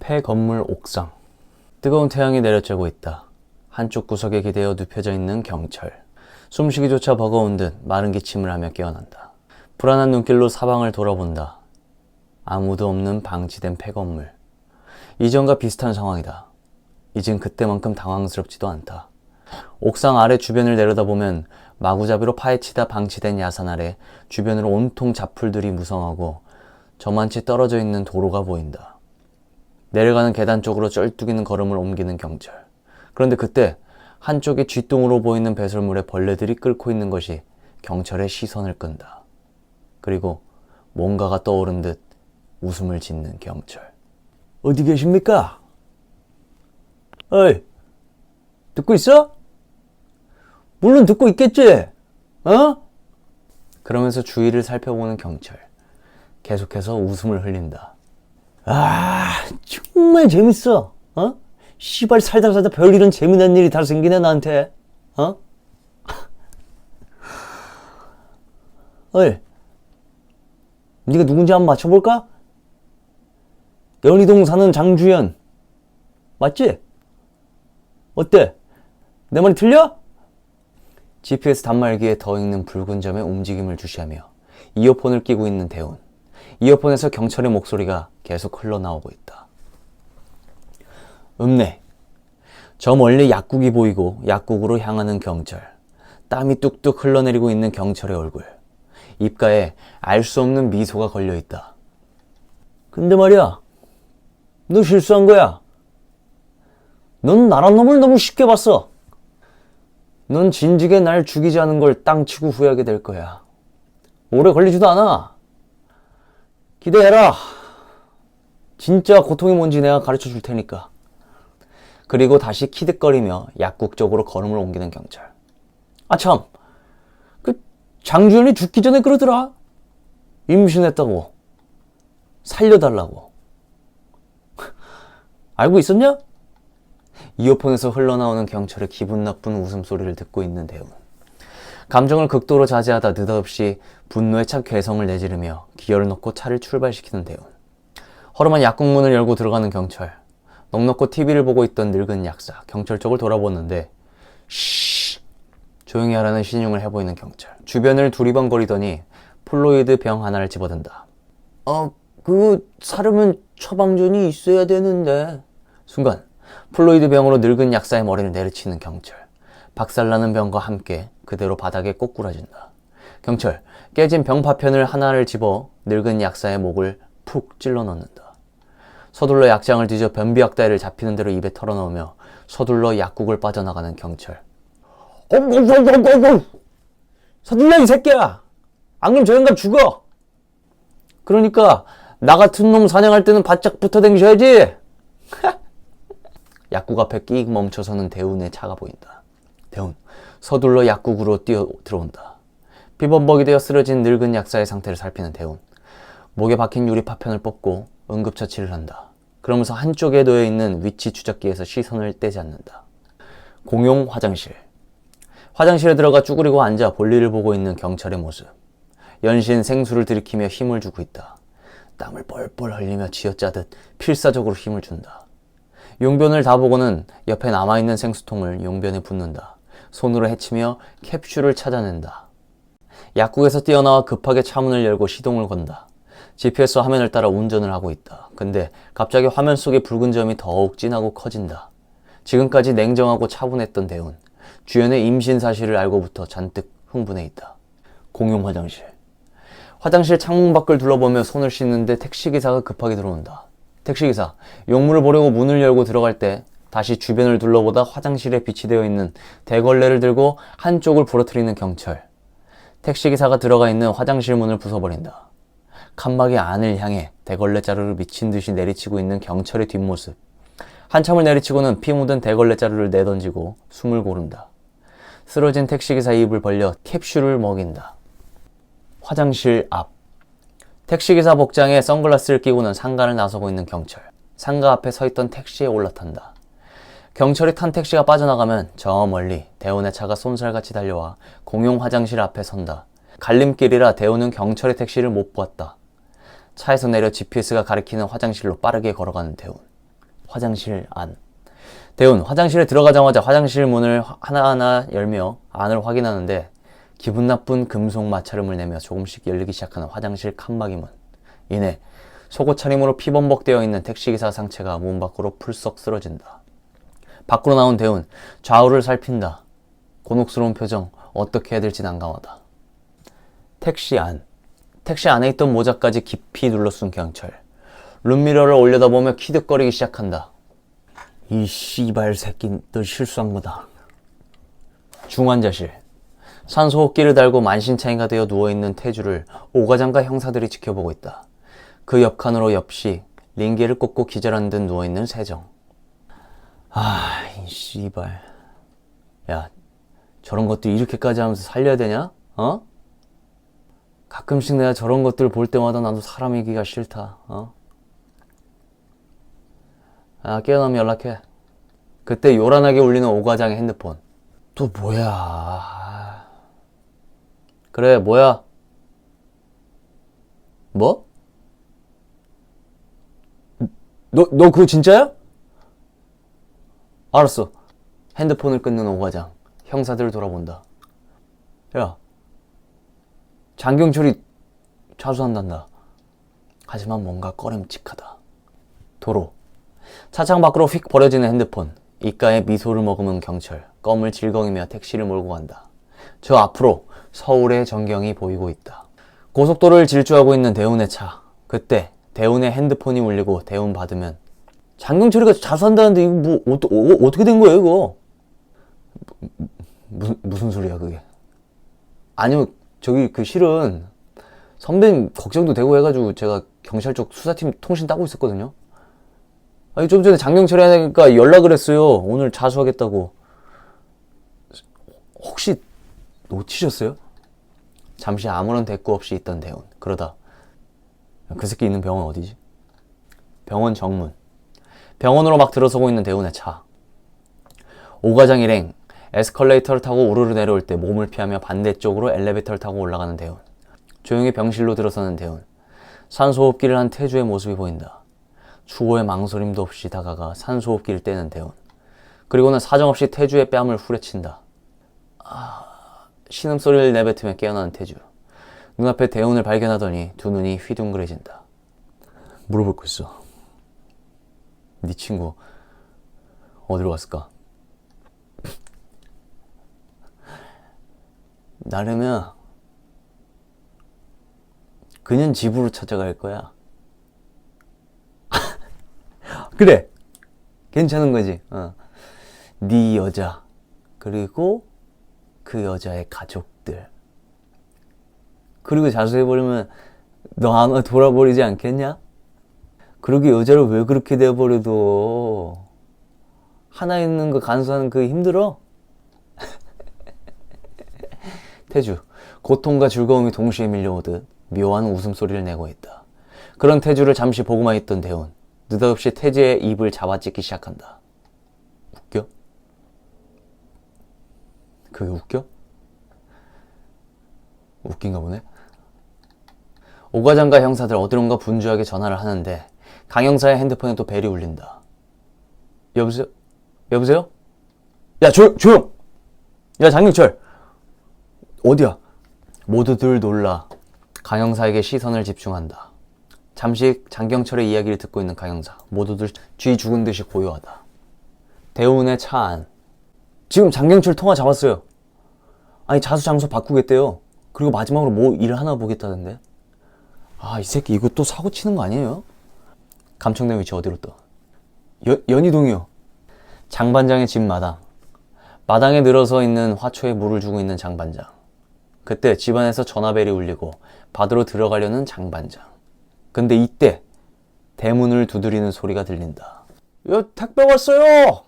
폐건물 옥상. 뜨거운 태양이 내려쬐고 있다. 한쪽 구석에 기대어 눕혀져 있는 경찰. 숨쉬기조차 버거운 듯 마른 기침을 하며 깨어난다. 불안한 눈길로 사방을 돌아본다. 아무도 없는 방치된 폐건물. 이전과 비슷한 상황이다. 이젠 그때만큼 당황스럽지도 않다. 옥상 아래 주변을 내려다보면 마구잡이로 파헤치다 방치된 야산 아래 주변으로 온통 잡풀들이 무성하고 저만치 떨어져 있는 도로가 보인다. 내려가는 계단 쪽으로 쩔뚝이는 걸음을 옮기는 경찰. 그런데 그때 한쪽에 쥐똥으로 보이는 배설물에 벌레들이 끓고 있는 것이 경찰의 시선을 끈다. 그리고 뭔가가 떠오른 듯 웃음을 짓는 경찰. 어디 계십니까? 어이, 듣고 있어? 물론 듣고 있겠지? 어? 그러면서 주위를 살펴보는 경찰. 계속해서 웃음을 흘린다. 아, 정말 재밌어. 어? 씨발 살다 별일은 재미난 일이 다 생기네 나한테. 어? 어이, 네가 누군지 한번 맞춰볼까? 연희동 사는 장주연 맞지? 어때? 내 말이 틀려? GPS 단말기에 더 읽는 붉은 점의 움직임을 주시하며 이어폰을 끼고 있는 대훈. 이어폰에서 경찰의 목소리가 계속 흘러나오고 있다. 읍내. 저 멀리 약국이 보이고 약국으로 향하는 경찰. 땀이 뚝뚝 흘러내리고 있는 경찰의 얼굴. 입가에 알 수 없는 미소가 걸려있다. 근데 말이야, 너 실수한 거야. 넌 나란 놈을 너무 쉽게 봤어. 넌 진즉에 날 죽이지 않은 걸 땅치고 후회하게 될 거야. 오래 걸리지도 않아. 기대해라. 진짜 고통이 뭔지 내가 가르쳐 줄 테니까. 그리고 다시 키득거리며 약국 쪽으로 걸음을 옮기는 경찰. 아참, 그 장주연이 죽기 전에 그러더라. 임신했다고. 살려달라고. 알고 있었냐? 이어폰에서 흘러나오는 경찰의 기분 나쁜 웃음소리를 듣고 있는 대훈. 감정을 극도로 자제하다 느닷없이 분노에 찬 괴성을 내지르며 기어를 넣고 차를 출발시키는 대훈. 허름한 약국 문을 열고 들어가는 경찰. 넋놓고 TV를 보고 있던 늙은 약사. 경찰 쪽을 돌아보는데 쉬 조용히 하라는 신용을 해보이는 경찰. 주변을 두리번거리더니 플로이드 병 하나를 집어든다. 그거 사려면 처방전이 있어야 되는데. 순간 플로이드 병으로 늙은 약사의 머리를 내리치는 경찰. 박살나는 병과 함께 그대로 바닥에 꼬꾸라진다. 경찰, 깨진 병 파편을 하나를 집어 늙은 약사의 목을 푹 찔러 넣는다. 서둘러 약장을 뒤져 변비약다리를 잡히는 대로 입에 털어넣으며 서둘러 약국을 빠져나가는 경찰. 서둘러 이 새끼야! 안 그럼 저 영감 죽어! 그러니까 나 같은 놈 사냥할 때는 바짝 붙어 댕겨야지! 약국 앞에 끼익 멈춰서는 대훈의 차가 보인다. 대훈, 서둘러 약국으로 뛰어 들어온다. 비범벅이 되어 쓰러진 늙은 약사의 상태를 살피는 대훈. 목에 박힌 유리 파편을 뽑고 응급처치를 한다. 그러면서 한쪽에 놓여있는 위치 추적기에서 시선을 떼지 않는다. 공용 화장실. 화장실에 들어가 쭈그리고 앉아 볼일을 보고 있는 경찰의 모습. 연신 생수를 들이키며 힘을 주고 있다. 땀을 뻘뻘 흘리며 쥐어짜듯 필사적으로 힘을 준다. 용변을 다 보고는 옆에 남아있는 생수통을 용변에 붓는다. 손으로 헤치며 캡슐을 찾아낸다. 약국에서 뛰어나와 급하게 차문을 열고 시동을 건다. GPS 화면을 따라 운전을 하고 있다. 근데 갑자기 화면 속의 붉은 점이 더욱 진하고 커진다. 지금까지 냉정하고 차분했던 대훈. 주연의 임신 사실을 알고부터 잔뜩 흥분해 있다. 공용 화장실. 화장실 창문 밖을 둘러보며 손을 씻는데 택시기사가 급하게 들어온다. 택시기사, 용물을 보려고 문을 열고 들어갈 때 다시 주변을 둘러보다 화장실에 비치되어 있는 대걸레를 들고 한쪽을 부러뜨리는 경찰. 택시기사가 들어가 있는 화장실 문을 부숴버린다. 칸막이 안을 향해 대걸레 자루를 미친 듯이 내리치고 있는 경찰의 뒷모습. 한참을 내리치고는 피 묻은 대걸레 자루를 내던지고 숨을 고른다. 쓰러진 택시기사 입을 벌려 캡슐을 먹인다. 화장실 앞. 택시기사 복장에 선글라스를 끼고는 상가를 나서고 있는 경찰. 상가 앞에 서있던 택시에 올라탄다. 경찰이 탄 택시가 빠져나가면 저 멀리 대훈의 차가 쏜살같이 달려와 공용 화장실 앞에 선다. 갈림길이라 대훈은 경찰의 택시를 못 보았다. 차에서 내려 GPS가 가리키는 화장실로 빠르게 걸어가는 대훈. 화장실 안. 대훈, 화장실에 들어가자마자 화장실 문을 하나하나 열며 안을 확인하는데 기분 나쁜 금속 마찰음을 내며 조금씩 열리기 시작하는 화장실 칸막이 문. 이내 속옷 차림으로 피범벅되어 있는 택시기사 상체가 문 밖으로 풀썩 쓰러진다. 밖으로 나온 대훈, 좌우를 살핀다. 곤혹스러운 표정, 어떻게 해야 될지 난감하다. 택시 안. 택시 안에 있던 모자까지 깊이 눌러쓴 경찰. 룸미러를 올려다보며 키득거리기 시작한다. 이 씨발 새끼, 너 실수한 거다. 중환자실. 산소호흡기를 달고 만신창이가 되어 누워있는 태주를 오과장과 형사들이 지켜보고 있다. 그 옆칸으로 옆시 링게를 꽂고 기절한 듯 누워있는 세정. 아, 이 씨발. 야, 저런 것들 이렇게까지 하면서 살려야 되냐? 어? 가끔씩 내가 저런 것들 볼 때마다 나도 사람이기가 싫다. 어? 아, 깨어나면 연락해. 그때 요란하게 울리는 오과장의 핸드폰. 또 뭐야? 그래, 뭐야? 뭐? 너 그거 진짜야? 알았어. 핸드폰을 끊는 오과장. 형사들을 돌아본다. 야, 장경철이 자수한단다. 하지만 뭔가 꺼림칙하다. 도로. 차창 밖으로 휙 버려지는 핸드폰. 입가에 미소를 머금은 경찰. 껌을 질겅이며 택시를 몰고 간다. 저 앞으로 서울의 전경이 보이고 있다. 고속도로를 질주하고 있는 대훈의 차. 그때 대훈의 핸드폰이 울리고 대훈 받으면 장경철이가 자수한다는데 이거 뭐 어떻게 된 거예요 이거? 무슨 소리야 그게? 아니요, 저기 그 실은 선배님 걱정도 되고 해가지고 제가 경찰 쪽 수사팀 통신 따고 있었거든요. 아니, 좀 전에 장경철이 하니까 연락을 했어요. 오늘 자수하겠다고. 혹시 놓치셨어요? 잠시 아무런 대꾸 없이 있던 대훈. 그러다 그 새끼 있는 병원 어디지? 병원 정문. 병원으로 막 들어서고 있는 대훈의 차. 오과장 일행. 에스컬레이터를 타고 우르르 내려올 때 몸을 피하며 반대쪽으로 엘리베이터를 타고 올라가는 대훈. 조용히 병실로 들어서는 대훈. 산소호흡기를 한 태주의 모습이 보인다. 추호의 망설임도 없이 다가가 산소호흡기를 떼는 대훈. 그리고는 사정없이 태주의 뺨을 후려친다. 신음소리를 내뱉으며 깨어나는 태주. 눈앞에 대훈을 발견하더니 두 눈이 휘둥그레진다. 물어볼 거 있어. 네 친구 어디로 갔을까? 나르면 그냥 집으로 찾아갈 거야. 그래, 괜찮은 거지. 네 여자 그리고 그 여자의 가족들. 그리고 자수해버리면 너 아마 돌아버리지 않겠냐? 그러게 여자를 왜 그렇게 돼버려도 하나 있는 거 간수하는 그 힘들어? 태주, 고통과 즐거움이 동시에 밀려오듯 묘한 웃음소리를 내고 있다. 그런 태주를 잠시 보고만 있던 대훈. 느닷없이 태주의 입을 잡아찢기 시작한다. 웃겨? 그게 웃겨? 웃긴가 보네. 오과장과 형사들 어디론가 분주하게 전화를 하는데 강 형사의 핸드폰에 또 벨이 울린다. 여보세요? 여보세요? 야, 조용! 야, 장경철! 어디야? 모두들 놀라 강 형사에게 시선을 집중한다. 잠시 장경철의 이야기를 듣고 있는 강 형사. 모두들 쥐 죽은 듯이 고요하다. 대훈의 차 안. 지금 장경철 통화 잡았어요. 아니, 자수 장소 바꾸겠대요. 그리고 마지막으로 뭐 일을 하나 보겠다던데. 아, 이 새끼 이거 또 사고 치는 거 아니에요? 감청된 위치 어디로 또? 연희동이요. 장반장의 집 마당. 마당에 늘어서 있는 화초에 물을 주고 있는 장반장. 그때 집안에서 전화벨이 울리고 받으러 들어가려는 장반장. 근데 이때 대문을 두드리는 소리가 들린다. 야, 택배 왔어요!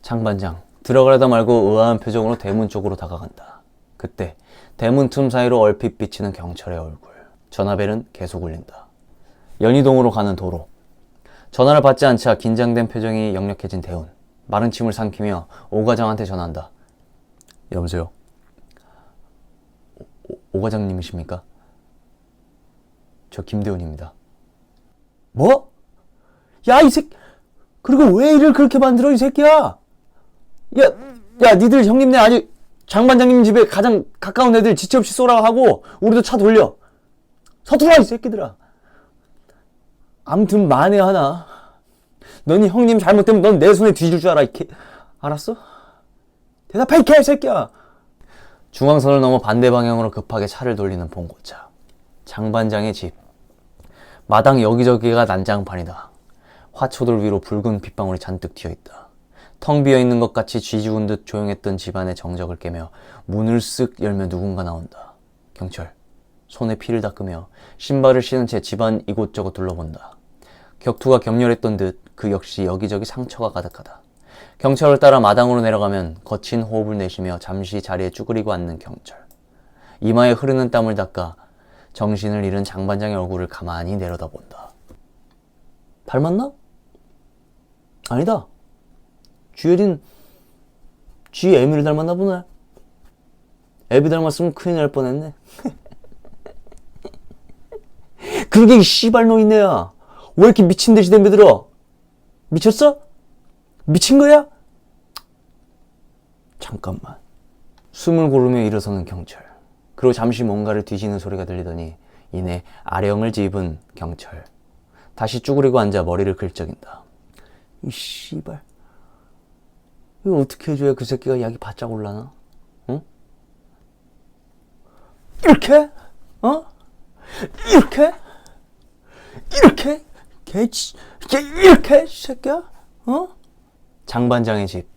장반장 들어가려다 말고 의아한 표정으로 대문 쪽으로 다가간다. 그때 대문 틈 사이로 얼핏 비치는 경찰의 얼굴. 전화벨은 계속 울린다. 연희동으로 가는 도로. 전화를 받지 않자 긴장된 표정이 역력해진 대훈. 마른 침을 삼키며 오과장한테 전화한다. 여보세요? 오과장님이십니까? 저 김대훈입니다. 뭐? 야, 이 새끼! 그리고 왜 일을 그렇게 만들어, 이 새끼야? 야, 니들 형님네 아직 장반장님 집에 가장 가까운 애들 지체 없이 쏘라고 하고, 우리도 차 돌려. 서둘러, 이 새끼들아. 암튼 만에 하나. 너니 형님 잘못되면 넌 내 손에 뒤질 줄 알아, 이케. 알았어? 대답해, 이 개새끼야. 중앙선을 넘어 반대 방향으로 급하게 차를 돌리는 봉고차. 장반장의 집. 마당 여기저기가 난장판이다. 화초들 위로 붉은 빗방울이 잔뜩 튀어있다. 텅 비어있는 것 같이 쥐죽은 듯 조용했던 집안의 정적을 깨며 문을 쓱 열며 누군가 나온다. 경철. 손에 피를 닦으며 신발을 신은 채 집안 이곳저곳 둘러본다. 격투가 격렬했던 듯 그 역시 여기저기 상처가 가득하다. 경철을 따라 마당으로 내려가면 거친 호흡을 내쉬며 잠시 자리에 쭈그리고 앉는 경철. 이마에 흐르는 땀을 닦아 정신을 잃은 장반장의 얼굴을 가만히 내려다본다. 닮았나? 아니다. 쥐혜린 쥐 애미를 닮았나 보네. 애비 닮았으면 큰일 날 뻔했네. 그러게 이 씨발 노인네야. 왜 이렇게 미친 듯이 덤벼들어? 미쳤어? 미친 거야? 잠깐만. 숨을 고르며 일어서는 경철. 그리고 잠시 뭔가를 뒤지는 소리가 들리더니 이내 아령을 집은 경철. 다시 쭈그리고 앉아 머리를 긁적인다. 이 씨발. 이거 어떻게 해줘야 그 새끼가 약이 바짝 올라나? 응? 이렇게? 어? 이렇게? 이렇게? 이렇게? 새끼야? 어? 장반장의 집.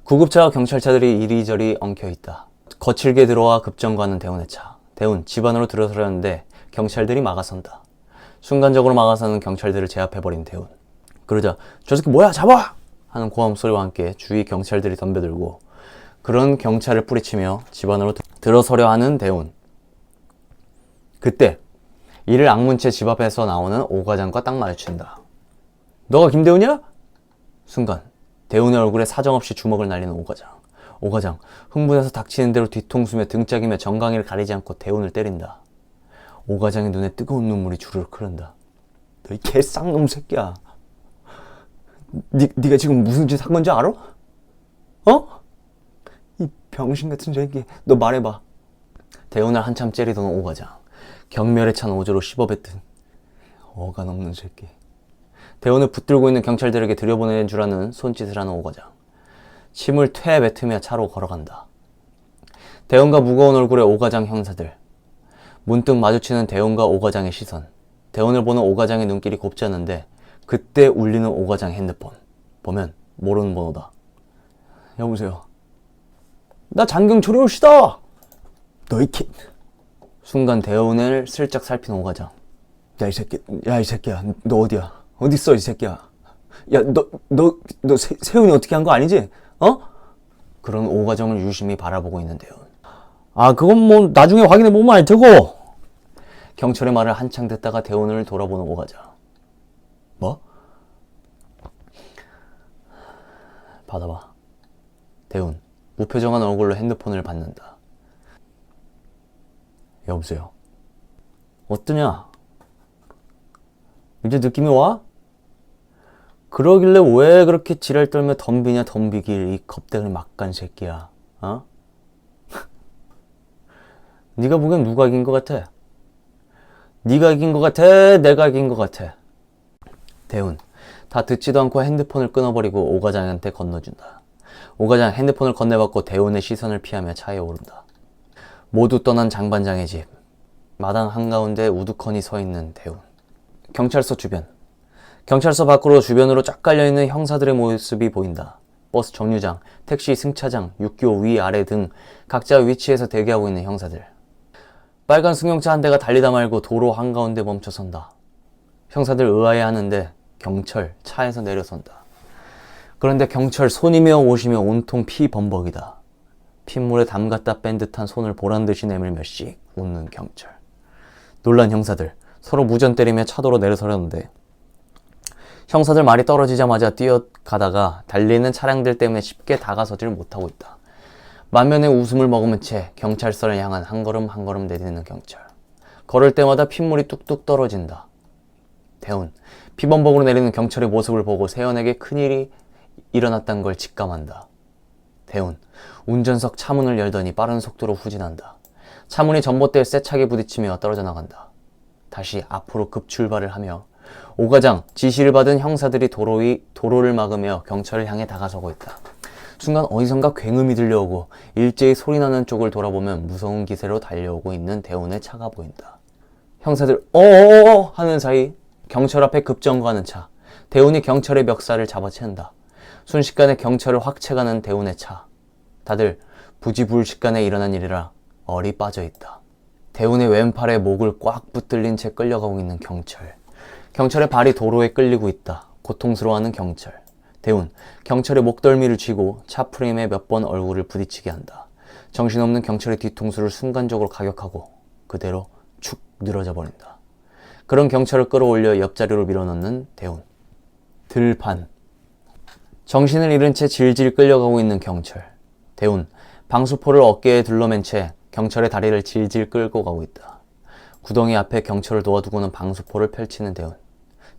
구급차와 경찰차들이 이리저리 엉켜있다. 거칠게 들어와 급정거하는 대훈의 차. 대훈, 집 안으로 들어서려는데 경찰들이 막아선다. 순간적으로 막아서는 경찰들을 제압해버린 대훈. 그러자 저 새끼 뭐야 잡아! 하는 고함 소리와 함께 주위 경찰들이 덤벼들고 그런 경찰을 뿌리치며 집 안으로 들어서려 하는 대훈. 그때 이를 악문 채 집 앞에서 나오는 오 과장과 딱 마주친다. 너가 김대훈이야? 순간 대훈의 얼굴에 사정없이 주먹을 날리는 오 과장. 오 과장 흥분해서 닥치는 대로 뒤통수며 등짝이며 정강이를 가리지 않고 대훈을 때린다. 오 과장의 눈에 뜨거운 눈물이 주르륵 흐른다. 너 이 개쌍놈 새끼야. 네가 지금 무슨 짓 한 건지 알아? 어? 이 병신 같은 새끼. 너 말해봐. 대훈을 한참 째리던 오 과장. 경멸에 찬 오조로 씹어뱉든 어간 없는 새끼. 대훈을 붙들고 있는 경찰들에게 들여보내는 줄 아는 손짓을 하는 오 과장. 침을 퇴 뱉으며 차로 걸어간다. 대훈과 무거운 얼굴의 오 과장 형사들. 문득 마주치는 대훈과 오 과장의 시선. 대훈을 보는 오 과장의 눈길이 곱지 않은데 그때 울리는 오 과장 핸드폰. 보면 모르는 번호다. 여보세요. 나 장경철이 올시다. 너 이 개. 순간 대훈을 슬쩍 살핀 오 과장. 야 이 새끼야. 너 어디야? 어딨어 이 새끼야. 야 너 세훈이 어떻게 한 거 아니지? 어? 그런 오 과장을 유심히 바라보고 있는 대훈. 아 그건 뭐 나중에 확인해 보면 알 테고. 경찰의 말을 한창 듣다가 대훈을 돌아보는 오 과장. 뭐? 받아봐. 대훈 무표정한 얼굴로 핸드폰을 받는다. 여보세요. 어떠냐? 이제 느낌이 와? 그러길래 왜 그렇게 지랄 떨며 덤비냐 덤비길 이 겁대가리 막간 새끼야. 어? 네가 보기엔 누가 이긴 것 같아? 네가 이긴 것 같아? 내가 이긴 것 같아? 대훈 다 듣지도 않고 핸드폰을 끊어버리고 오 과장한테 건너준다. 오 과장 핸드폰을 건네받고 대훈의 시선을 피하며 차에 오른다. 모두 떠난 장반장의 집. 마당 한가운데 우두커니 서있는 대훈. 경찰서 주변. 경찰서 밖으로 주변으로 쫙 깔려있는 형사들의 모습이 보인다. 버스 정류장, 택시 승차장, 6기호 위아래 등 각자 위치에서 대기하고 있는 형사들. 빨간 승용차 한 대가 달리다 말고 도로 한가운데 멈춰선다. 형사들 의아해하는데 경철 차에서 내려선다. 그런데 경철 손이며 옷이며 온통 피 범벅이다. 핏물에 담갔다 뺀 듯한 손을 보란듯이 내밀며 씩 웃는 경철. 놀란 형사들 서로 무전 때리며 차도로 내려서려는데 형사들 말이 떨어지자마자 뛰어가다가 달리는 차량들 때문에 쉽게 다가서질 못하고 있다. 만면에 웃음을 머금은 채 경찰서를 향한 한 걸음 한 걸음 내딛는 경찰. 걸을 때마다 핏물이 뚝뚝 떨어진다. 대훈, 피범벅으로 내리는 경찰의 모습을 보고 세연에게 큰일이 일어났다는 걸 직감한다. 대훈, 운전석 차문을 열더니 빠른 속도로 후진한다. 차문이 전봇대에 세차게 부딪히며 떨어져 나간다. 다시 앞으로 급출발을 하며 오가장, 지시를 받은 형사들이 도로를 막으며 경찰을 향해 다가서고 있다. 순간 어디선가 굉음이 들려오고 일제히 소리나는 쪽을 돌아보면 무서운 기세로 달려오고 있는 대훈의 차가 보인다. 형사들 어어어 하는 사이 경찰 앞에 급정거하는 차. 대훈이 경찰의 멱살을 잡아챈다. 순식간에 경찰을 확 채가는 대훈의 차. 다들 부지불식간에 일어난 일이라 얼이 빠져있다. 대훈의 왼팔에 목을 꽉 붙들린 채 끌려가고 있는 경찰. 경찰의 발이 도로에 끌리고 있다. 고통스러워하는 경찰. 대훈, 경찰의 목덜미를 쥐고 차 프레임에 몇 번 얼굴을 부딪히게 한다. 정신없는 경찰의 뒤통수를 순간적으로 가격하고 그대로 축 늘어져 버린다. 그런 경찰을 끌어올려 옆자리로 밀어넣는 대훈. 들판. 정신을 잃은 채 질질 끌려가고 있는 경찰. 대훈, 방수포를 어깨에 둘러맨 채 경찰의 다리를 질질 끌고 가고 있다. 구덩이 앞에 경찰을 도와두고는 방수포를 펼치는 대훈.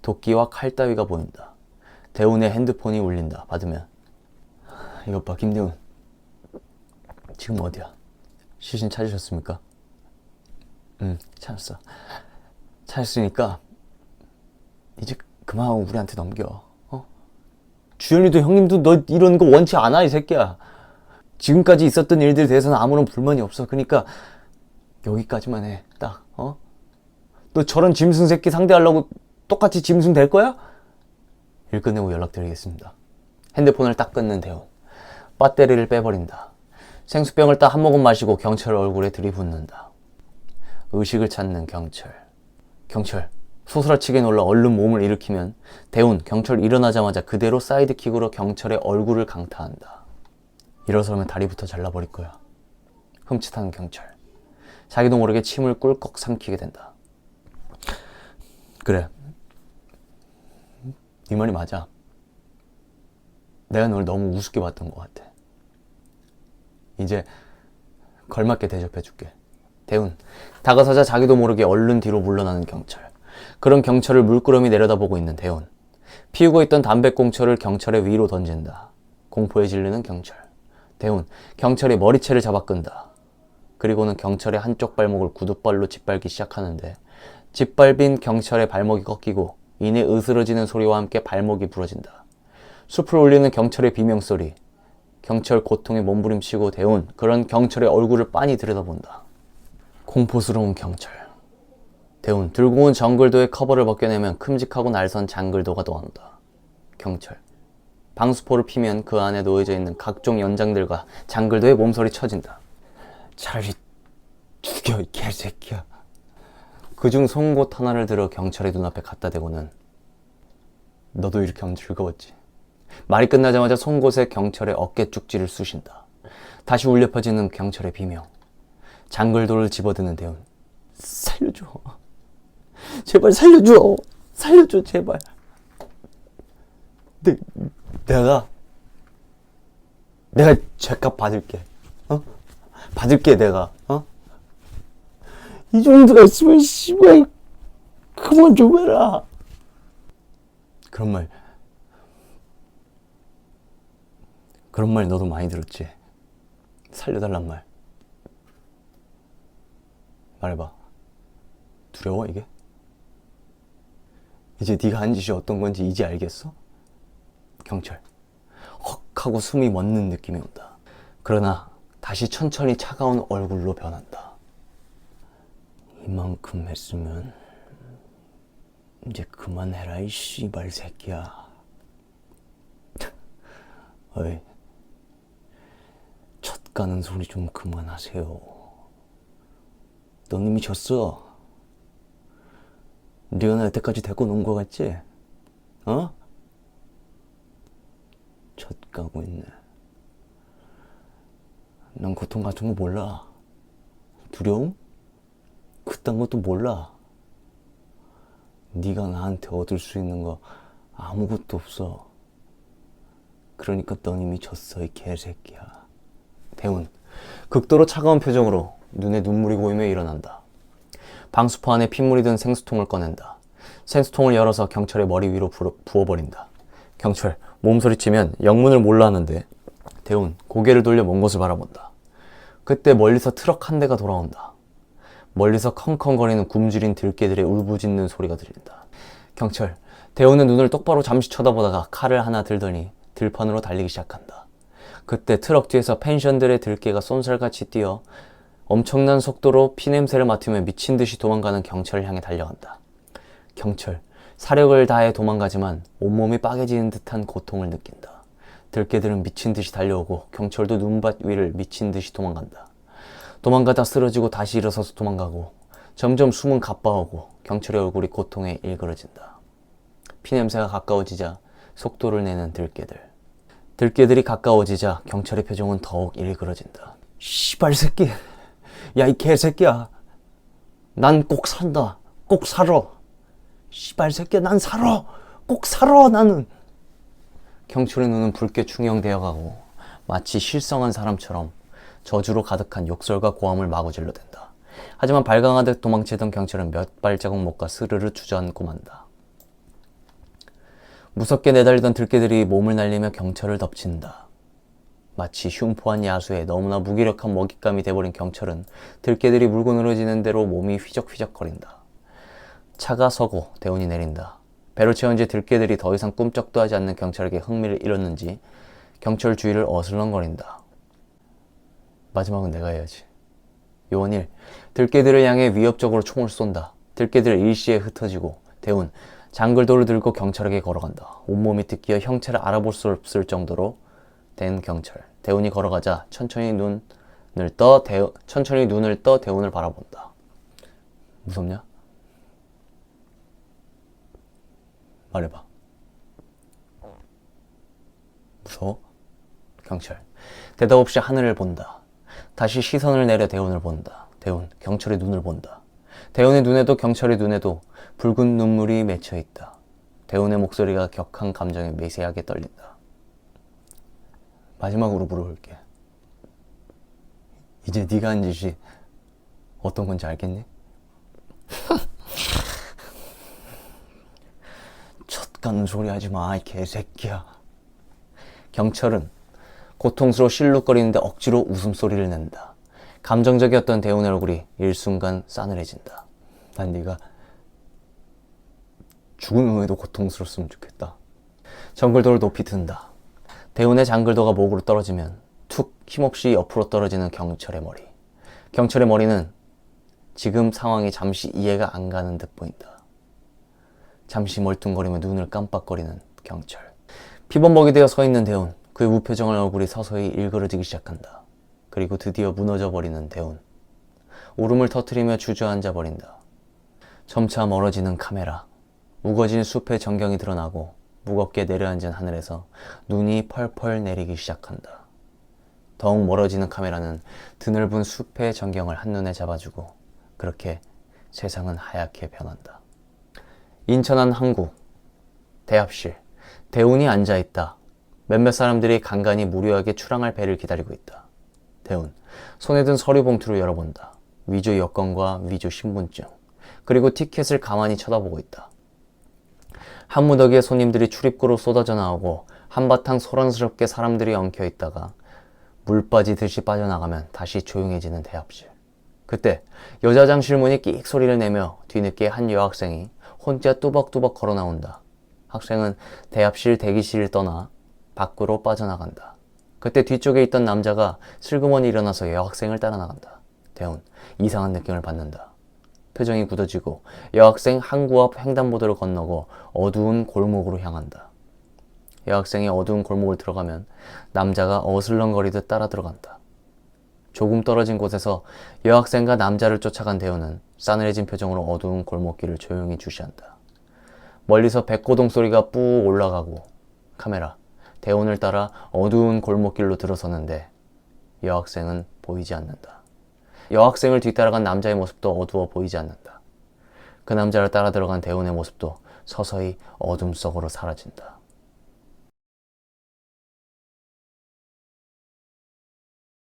도끼와 칼 따위가 보인다. 대훈의 핸드폰이 울린다. 받으면 이것 봐, 김대훈. 지금 어디야? 시신 찾으셨습니까? 찾았어. 찾았으니까 이제 그만하고 우리한테 넘겨. 주연이도 형님도 너 이런 거 원치 않아, 이 새끼야. 지금까지 있었던 일들에 대해서는 아무런 불만이 없어. 그러니까 여기까지만 해. 딱. 너 저런 짐승 새끼 상대하려고 똑같이 짐승 될 거야? 일 끝내고 연락드리겠습니다. 핸드폰을 딱 끊는 대훈. 배터리를 빼버린다. 생수병을 딱 한 모금 마시고 경찰 얼굴에 들이붓는다. 의식을 찾는 경찰. 경찰. 소스라치게 놀라 얼른 몸을 일으키면 대훈, 경찰 일어나자마자 그대로 사이드킥으로 경찰의 얼굴을 강타한다. 일어서면 다리부터 잘라버릴 거야. 흠칫하는 경찰. 자기도 모르게 침을 꿀꺽 삼키게 된다. 그래. 네 말이 맞아. 내가 널 너무 우습게 봤던 것 같아. 이제 걸맞게 대접해줄게. 대훈. 다가서자 자기도 모르게 얼른 뒤로 물러나는 경찰. 그런 경찰을 물끄러미 내려다보고 있는 대훈. 피우고 있던 담배꽁초를 경찰의 위로 던진다. 공포에 질리는 경찰. 대훈. 경찰이 머리채를 잡아 끈다. 그리고는 경찰의 한쪽 발목을 구둣발로 짓밟기 시작하는데 짓밟인 경찰의 발목이 꺾이고 이내 으스러지는 소리와 함께 발목이 부러진다. 숲을 울리는 경찰의 비명소리. 경찰 고통에 몸부림치고 대훈. 그런 경찰의 얼굴을 빤히 들여다본다. 공포스러운 경찰. 대훈. 들고 온 정글도의 커버를 벗겨내면 큼직하고 날선 장글도가 나온다. 경찰. 방수포를 피면 그 안에 놓여져 있는 각종 연장들과 장글도의 몸소리 쳐진다. 차라리 죽여, 이 개새끼야. 그중 송곳 하나를 들어 경찰의 눈앞에 갖다 대고는 너도 이렇게 하면 즐거웠지. 말이 끝나자마자 송곳에 경찰의 어깨 쪽지를 쑤신다. 다시 울려 퍼지는 경찰의 비명. 장글도를 집어드는 대훈. 살려줘. 제발 살려줘. 살려줘, 제발. 내가 죄값 받을게. 받을게, 내가. 이 정도가 있으면 씨발 그만 좀 해라. 그런 말 너도 많이 들었지? 살려달란 말. 말해봐. 두려워, 이게? 이제 네가 한 짓이 어떤 건지 이제 알겠어? 경찰. 헉 하고 숨이 멎는 느낌이 온다. 그러나 다시 천천히 차가운 얼굴로 변한다. 이만큼 했으면 이제 그만해라, 이 씨발 새끼야. 어이, 첫 가는 소리 좀 그만하세요. 넌 이미 졌어. 네가 나 여태까지 데리고 논 거 같지? 첫 가고 있네. 난 고통 같은 거 몰라. 두려움? 그딴 것도 몰라. 네가 나한테 얻을 수 있는 거 아무것도 없어. 그러니까 넌 이미 졌어, 이 개새끼야. 대훈. 극도로 차가운 표정으로 눈에 눈물이 고이며 일어난다. 방수포 안에 핏물이 든 생수통을 꺼낸다. 생수통을 열어서 경찰의 머리 위로 부어버린다. 경찰, 몸소리치면 영문을 몰라 하는데 대훈 고개를 돌려 먼 곳을 바라본다. 그때 멀리서 트럭 한 대가 돌아온다. 멀리서 컹컹거리는 굶주린 들개들의 울부짖는 소리가 들린다. 경찰, 대훈은 눈을 똑바로 잠시 쳐다보다가 칼을 하나 들더니 들판으로 달리기 시작한다. 그때 트럭 뒤에서 펜션들의 들개가 쏜살같이 뛰어 엄청난 속도로 피냄새를 맡으며 미친 듯이 도망가는 경찰을 향해 달려간다. 경찰, 사력을 다해 도망가지만 온몸이 빠개지는 듯한 고통을 느낀다. 들개들은 미친 듯이 달려오고 경찰도 눈밭 위를 미친 듯이 도망간다. 도망가다 쓰러지고 다시 일어서서 도망가고 점점 숨은 가빠오고 경찰의 얼굴이 고통에 일그러진다. 피냄새가 가까워지자 속도를 내는 들개들. 들개들이 가까워지자 경찰의 표정은 더욱 일그러진다. 씨발 새끼, 야 이 개새끼야, 난 꼭 산다, 꼭 살아. 씨발 새끼야, 난 살아, 꼭 살아 나는. 경찰의 눈은 붉게 충혈되어 가고 마치 실성한 사람처럼 저주로 가득한 욕설과 고함을 마구 질러댄다. 하지만 발광하듯 도망치던 경찰은 몇 발자국 못 가 스르르 주저앉고 만다. 무섭게 내달리던 들개들이 몸을 날리며 경찰을 덮친다. 마치 흉포한 야수에 너무나 무기력한 먹잇감이 돼버린 경찰은 들개들이 물고 늘어지는 대로 몸이 휘적휘적거린다. 차가 서고 대운이 내린다. 배로 채운 지 들개들이 더 이상 꿈쩍도 하지 않는 경찰에게 흥미를 잃었는지 경찰 주위를 어슬렁거린다. 마지막은 내가 해야지. 요원 1. 들개들을 향해 위협적으로 총을 쏜다. 들개들 일시에 흩어지고 대운 장글도를 들고 경찰에게 걸어간다. 온몸이 뜯겨 형체를 알아볼 수 없을 정도로 된 경찰. 대운이 걸어가자 천천히 눈을 떠 대운을 바라본다. 무섭냐? 말해봐. 무서워? 경찰. 대답 없이 하늘을 본다. 다시 시선을 내려 대운을 본다. 대운, 경찰의 눈을 본다. 대운의 눈에도 경찰의 눈에도 붉은 눈물이 맺혀 있다. 대운의 목소리가 격한 감정에 미세하게 떨린다. 마지막으로 물어볼게. 이제 네가 한 짓이 어떤 건지 알겠니? 젖가는 소리 하지 마, 이 개새끼야. 경찰은 고통스러워 실룩거리는데 억지로 웃음소리를 낸다. 감정적이었던 대운의 얼굴이 일순간 싸늘해진다. 난 네가 죽은 후에도 고통스럽으면 좋겠다. 장글도를 높이 든다. 대운의 장글도가 목으로 떨어지면 툭 힘없이 옆으로 떨어지는 경찰의 머리. 경찰의 머리는 지금 상황이 잠시 이해가 안 가는 듯 보인다. 잠시 멀뚱거리며 눈을 깜빡거리는 경찰. 피범벅이 되어 서 있는 대운. 그의 무표정한 얼굴이 서서히 일그러지기 시작한다. 그리고 드디어 무너져 버리는 대운. 울음을 터뜨리며 주저앉아 버린다. 점차 멀어지는 카메라. 우거진 숲의 전경이 드러나고 무겁게 내려앉은 하늘에서 눈이 펄펄 내리기 시작한다. 더욱 멀어지는 카메라는 드넓은 숲의 전경을 한눈에 잡아주고 그렇게 세상은 하얗게 변한다. 인천 한 항구. 대합실. 대운이 앉아있다. 몇몇 사람들이 간간히 무료하게 출항할 배를 기다리고 있다. 대운. 손에 든 서류 봉투를 열어본다. 위조 여권과 위조 신분증. 그리고 티켓을 가만히 쳐다보고 있다. 한 무더기의 손님들이 출입구로 쏟아져 나오고 한바탕 소란스럽게 사람들이 엉켜 있다가 물 빠지듯이 빠져나가면 다시 조용해지는 대합실. 그때 여자 화장실 문이 끽 소리를 내며 뒤늦게 한 여학생이 혼자 뚜벅뚜벅 걸어 나온다. 학생은 대합실 대기실을 떠나 밖으로 빠져나간다. 그때 뒤쪽에 있던 남자가 슬그머니 일어나서 여학생을 따라 나간다. 대운, 이상한 느낌을 받는다. 표정이 굳어지고 여학생 항구 앞 횡단보도를 건너고 어두운 골목으로 향한다. 여학생이 어두운 골목을 들어가면 남자가 어슬렁거리듯 따라 들어간다. 조금 떨어진 곳에서 여학생과 남자를 쫓아간 대운은 싸늘해진 표정으로 어두운 골목길을 조용히 주시한다. 멀리서 백고동 소리가 뿌 올라가고 카메라, 대운을 따라 어두운 골목길로 들어서는데 여학생은 보이지 않는다. 여학생을 뒤따라간 남자의 모습도 어두워 보이지 않는다. 그 남자를 따라 들어간 대운의 모습도 서서히 어둠 속으로 사라진다.